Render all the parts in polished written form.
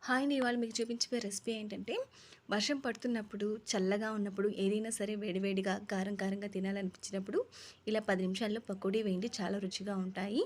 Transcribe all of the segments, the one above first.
Hi అండి. ఇవాళ మీకు చూపించే రెసిపీ ఏంటంటే, వర్షం పడుతున్నప్పుడు, చల్లగా ఉన్నప్పుడు ఏదైనా సరే వేడివేడిగా, కారం కారంగా తినాలనిపించినప్పుడు ఇలా 10 నిమిషాల్లో పకోడీ వేయండి. చాలా రుచిగా ఉంటాయి.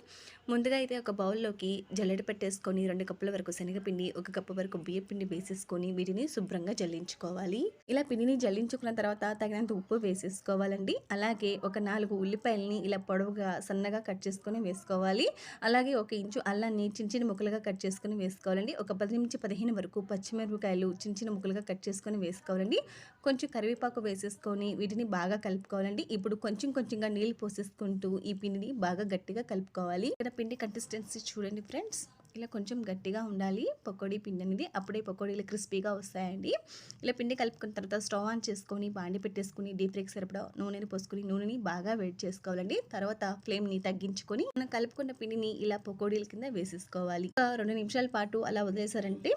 ముందుగా అయితే ఒక బౌల్‌లోకి జల్లెడ పెట్టేసుకొని 2 కప్పుల వరకు శనగపిండి, 1 కప్పు వరకు బియ్యపిండి వేసేసుకొని వీటిని శుభ్రంగా జల్లించుకోవాలి. ఇలా పిండిని జల్లించుకున్న తర్వాత తగినంత ఉప్పు వేసేసుకోవాలండి. అలాగే ఒక 4 ఉల్లిపాయలని ఇలా పొడవుగా, సన్నగా కట్ చేసుకొని వేసుకోవాలి. అలాగే 1 ఇంచు అల్లాన్ని చిన్న చిన్న ముక్కలుగా కట్ చేసుకొని వేసుకోవాలండి. ఒక 10-15 వరకు పచ్చిమిరపకాయలు చిన్న చిన్న ముక్కలుగా కట్ చేసుకొని వేసుకోవాలండి. కొంచెం కరివేపాకు వేసేసుకొని వీటిని బాగా కలుపుకోవాలండి. ఇప్పుడు కొంచెం కొంచెంగా నీళ్లు పోసేసుకుంటూ ఈ పిండిని బాగా గట్టిగా కలుపుకోవాలి. ఇక్కడ పిండి కన్సిస్టెన్సీ చూడండి ఫ్రెండ్స్. ఇలా కొంచెం గట్టిగా ఉండాలి పకోడీ పిండి అనేది. అప్పుడే పకోడీలు క్రిస్పీగా వస్తాయండి. ఇలా పిండి కలుపుకున్న తర్వాత స్టవ్ ఆన్ చేసుకొని బాండి పెట్టేసుకొని డీప్ ఫ్రైకి సరిపడా నూనెని పోసుకొని నూనెని బాగా వేడి చేసుకోవాలండి. తర్వాత ఫ్లేమ్ని తగ్గించుకొని మనం కలుపుకున్న పిండిని ఇలా పకోడీల కింద వేసేసుకోవాలి. 2 నిమిషాల పాటు అలా వదిలేసారంటే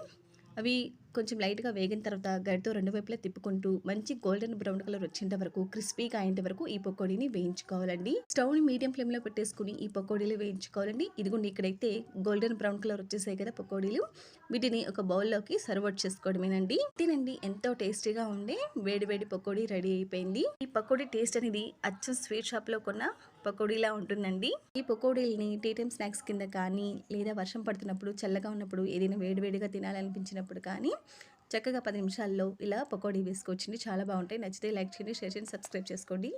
అవి కొంచెం లైట్‌గా వేగిన తర్వాత గరిటెతో 2 వైపులా తిప్పుకుంటూ మంచి గోల్డెన్ బ్రౌన్ కలర్ వచ్చేంత వరకు క్రిస్పీగా అయ్యేంత వరకు ఈ పకోడీని వేయించుకోవాలండి. స్టవ్‌ని మీడియం ఫ్లేమ్‌లో పెట్టేసుకొని ఈ పకోడీలు వేయించుకోవాలండి. ఇదిగోండి ఇక్కడైతే గోల్డెన్ బ్రౌన్ కలర్ వచ్చేసాయి కదా పకోడీలు. వీటిని ఒక బౌల్‌లోకి సర్వ్ అవుట్ చేసుకోవడమేనండి. తినండి ఎంతో టేస్టీగా ఉండే వేడి వేడి పకోడీ రెడీ అయిపోయింది. ఈ పకోడీ టేస్ట్ అనేది అచ్చం స్వీట్ షాప్‌లో కొన్న పకోడీలా ఉంటుందండి. ఈ పకోడీలని టీ టైమ్ స్నాక్స్ కింద కానీ లేదా వర్షం పడుతున్నప్పుడు చల్లగా ఉన్నప్పుడు ఏదైనా వేడివేడిగా తినాలనిపించినప్పుడు కానీ చక్కగా 10 నిమిషాల్లో ఇలా పకోడీ వేసుకోవచ్చండి. చాలా బాగుంటాయి. నచ్చితే లైక్ చేయండి, షేర్ చేయండి, సబ్స్క్రైబ్ చేసుకోండి.